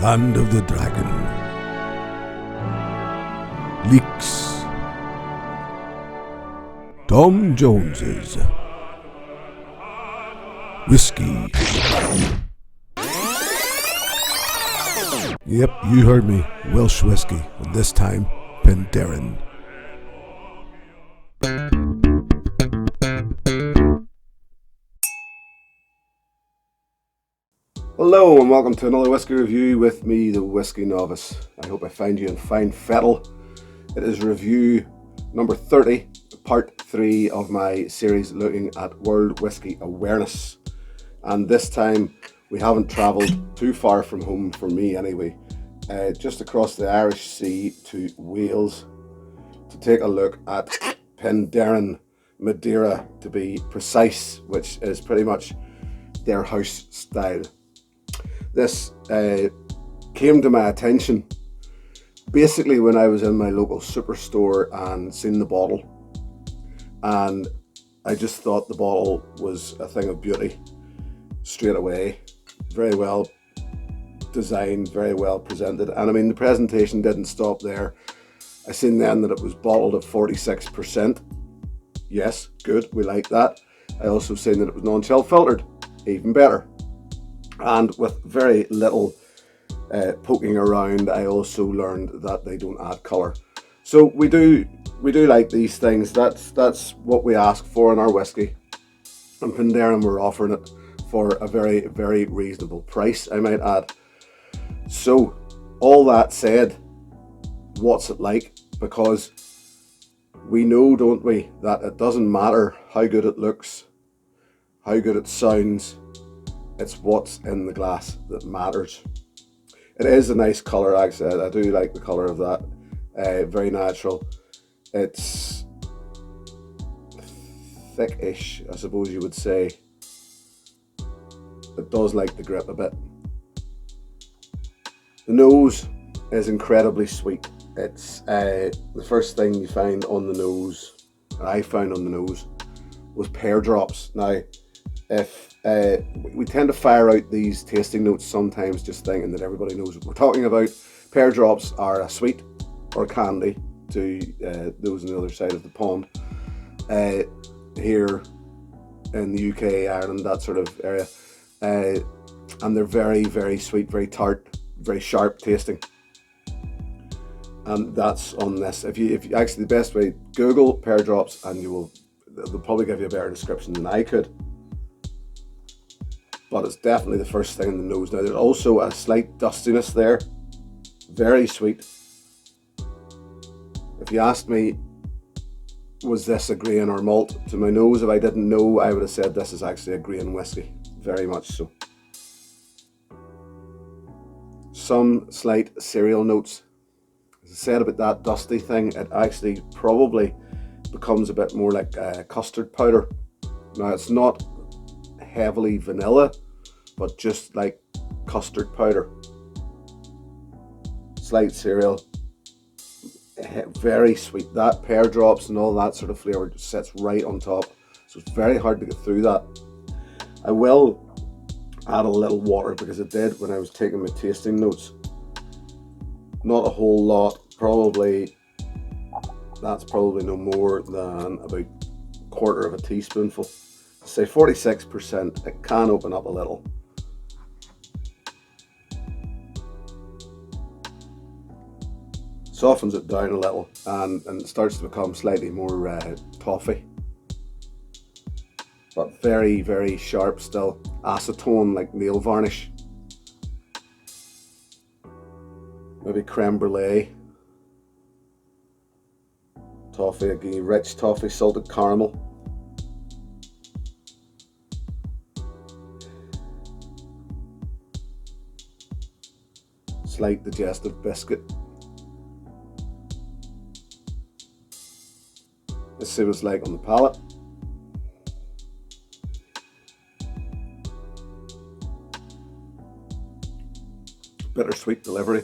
Land of the Dragon, Leaks, Tom Jones's Whiskey. Yep, you heard me, Welsh whiskey, and this time, Penderyn. Hello and welcome to another whiskey review with me, the Whiskey Novice. I hope I find you in fine fettle. It is review number 30, part 3 of my series looking at World Whisky Awareness. And this time we haven't travelled too far from home, for me anyway, just across the Irish Sea to Wales to take a look at Penderyn Madeira, to be precise, which is pretty much their house style. This came to my attention basically when I was in my local superstore and seen the bottle, and I just thought the bottle was a thing of beauty straight away. Very well designed, very well presented, and I mean the presentation didn't stop there. I seen then that it was bottled at 46%. Yes, good, we like that. I also seen that it was non-chill filtered, even better. And with very little poking around, I also learned that they don't add colour. So we do like these things. That's what we ask for in our whiskey. And Penderyn were offering it for a very, very reasonable price, I might add. So all that said, what's it like? Because we know, don't we, that it doesn't matter how good it looks, how good it sounds. It's what's in the glass that matters. It is a nice colour, actually. I do like the colour of that. Very natural. It's thick-ish, I suppose you would say. It does like the grip a bit. The nose is incredibly sweet. It's the first thing you find on the nose, or I found on the nose, was pear drops. Now, if we tend to fire out these tasting notes sometimes just thinking that everybody knows what we're talking about. Pear drops are a sweet or candy to those on the other side of the pond. Here in the UK, Ireland, that sort of area. And they're very, very sweet, very tart, very sharp tasting. And that's on this. If you actually, the best way, Google pear drops and they'll probably give you a better description than I could. But it's definitely the first thing in the nose. Now there's also a slight dustiness there, very sweet. If you asked me, was this a grain or malt, to my nose, if I didn't know, I would have said this is actually a grain whiskey, very much so. Some slight cereal notes. As I said about that dusty thing, it actually probably becomes a bit more like custard powder. Now it's not heavily vanilla, but just like custard powder. Slight cereal, very sweet. That pear drops and all that sort of flavour just sits right on top, so it's very hard to get through that. I will add a little water because it did when I was taking my tasting notes. Not a whole lot, that's probably no more than about a quarter of a teaspoonful. Say 46%, it can open up a little. Softens it down a little and it starts to become slightly more toffee. But very, very sharp still. Acetone, like nail varnish. Maybe creme brulee. Toffee again, rich toffee, salted caramel. Slight digestive biscuit. Let's see what it's like on the palate. Bittersweet delivery.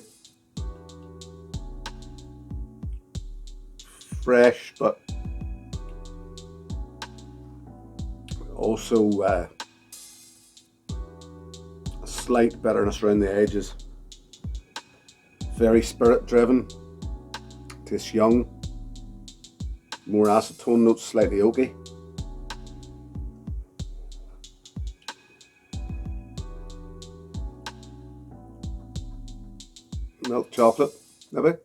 Fresh, but also a slight bitterness around the edges. very spirit driven, tastes young, more acetone notes, slightly oaky. Milk chocolate, maybe.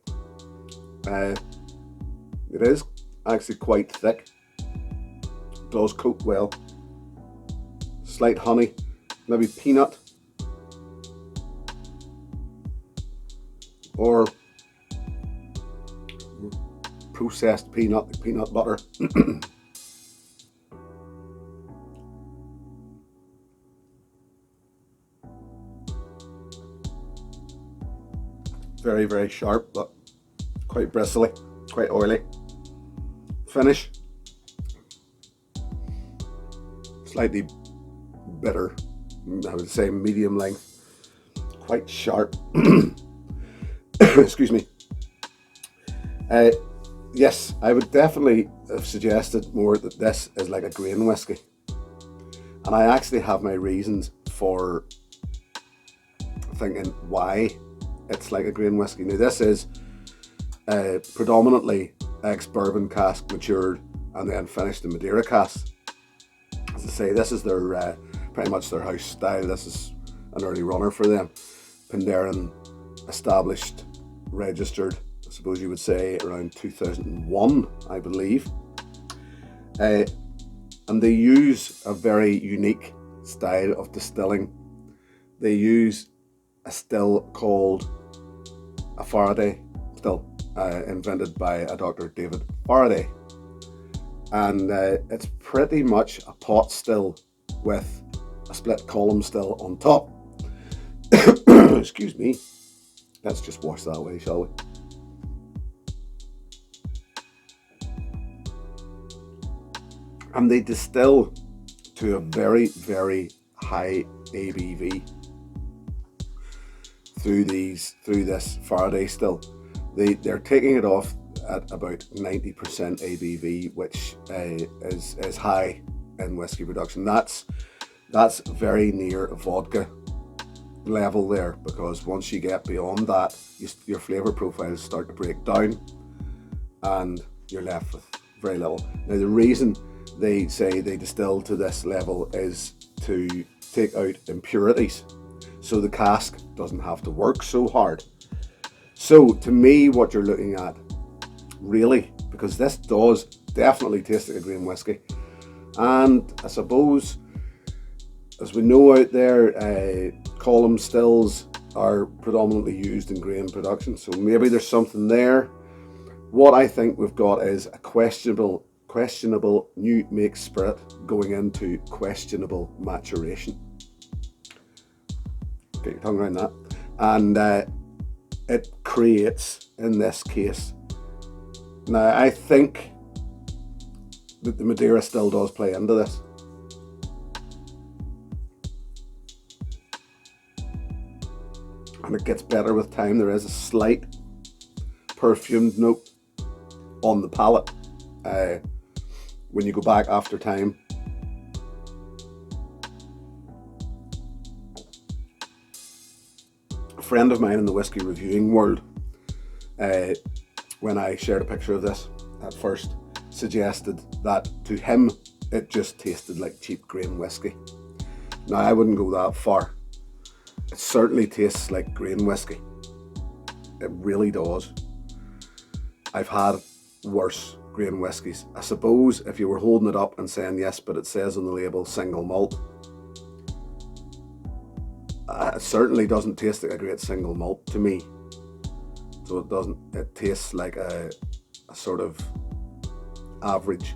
It is actually quite thick, does coat well. Slight honey, maybe peanut, or processed peanut butter. Very, very sharp, but quite bristly, quite oily. Finish, slightly bitter, I would say medium length, quite sharp. Excuse me. Yes, I would definitely have suggested more that this is like a grain whiskey, and I actually have my reasons for thinking why it's like a grain whiskey. Now, this is predominantly ex-bourbon cask matured and then finished in Madeira cask. As I say, this is their pretty much their house style. This is an early runner for them. Penderyn established, registered, I suppose you would say, around 2001, I believe. And they use a very unique style of distilling. They use a still called a Faraday still, invented by a Dr. David Faraday. And it's pretty much a pot still with a split column still on top. Excuse me. Let's just wash that away, shall we? And they distill to a very, very high ABV through this Faraday still. They're taking it off at about 90% ABV, which is high in whiskey production. That's very near vodka level there, because once you get beyond that, your flavour profiles start to break down and you're left with very little. Now, the reason they say they distill to this level is to take out impurities, so the cask doesn't have to work so hard. So to me, what you're looking at, really, because this does definitely taste like a grain whiskey, and I suppose, as we know out there, column stills are predominantly used in grain production, so maybe there's something there. What I think we've got is a questionable new make spirit going into questionable maturation. Get your tongue around that. And it creates, in this case, now I think that the Madeira still does play into this. And it gets better with time. There is a slight perfumed note on the palate when you go back after time. A friend of mine in the whiskey reviewing world, when I shared a picture of this at first, suggested that to him it just tasted like cheap grain whiskey. Now, I wouldn't go that far. It certainly tastes like grain whiskey. It really does. I've had worse grain whiskies. I suppose if you were holding it up and saying, yes, but it says on the label single malt, it certainly doesn't taste like a great single malt to me. So it doesn't. It tastes like a sort of average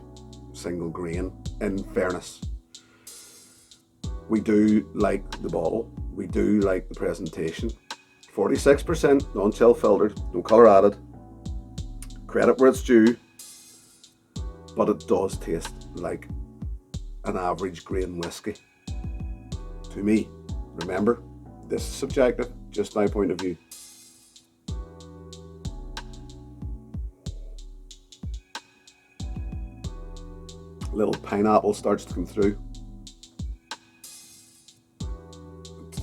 single grain, in fairness. We do like the bottle. We do like the presentation. 46% non-chill filtered, no colour added. Credit where it's due, but it does taste like an average grain whiskey to me. Remember, this is subjective, just my point of view. A little pineapple starts to come through.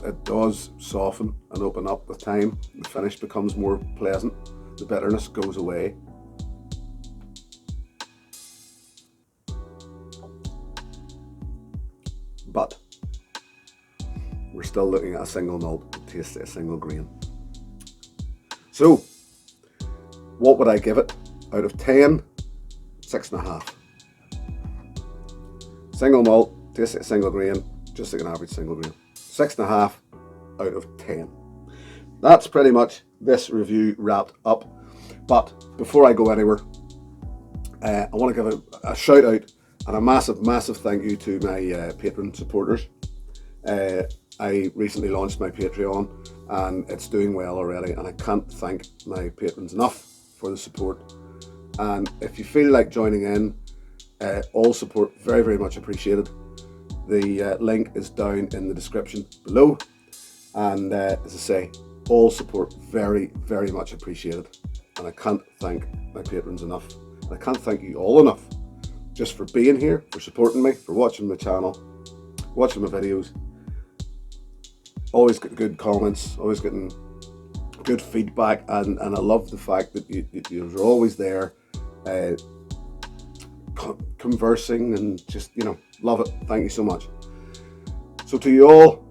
it does soften and open up with time. The finish becomes more pleasant. The bitterness goes away. But we're still looking at a single malt, taste a single grain. So, what would I give it? Out of 10, 6.5. Single malt, taste a single grain, just like an average single grain. 6.5 out of 10. That's pretty much this review wrapped up. But before I go anywhere, I want to give a shout out and a massive, massive thank you to my Patreon supporters. I recently launched my Patreon and it's doing well already, and I can't thank my patrons enough for the support. And if you feel like joining in, all support very, very much appreciated. The link is down in the description below, and as I say, all support very, very much appreciated, and I can't thank my patrons enough. I can't thank you all enough just for being here, for supporting me, for watching my channel, watching my videos. Always get good comments, always getting good feedback, and I love the fact that you're always there conversing and just, love it. Thank you so much. So to you all,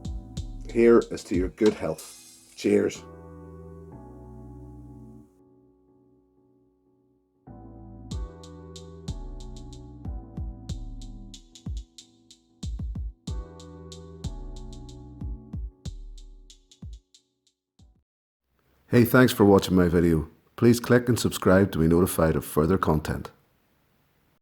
here is to your good health. Cheers. Hey, thanks for watching my video. Please click and subscribe to be notified of further content.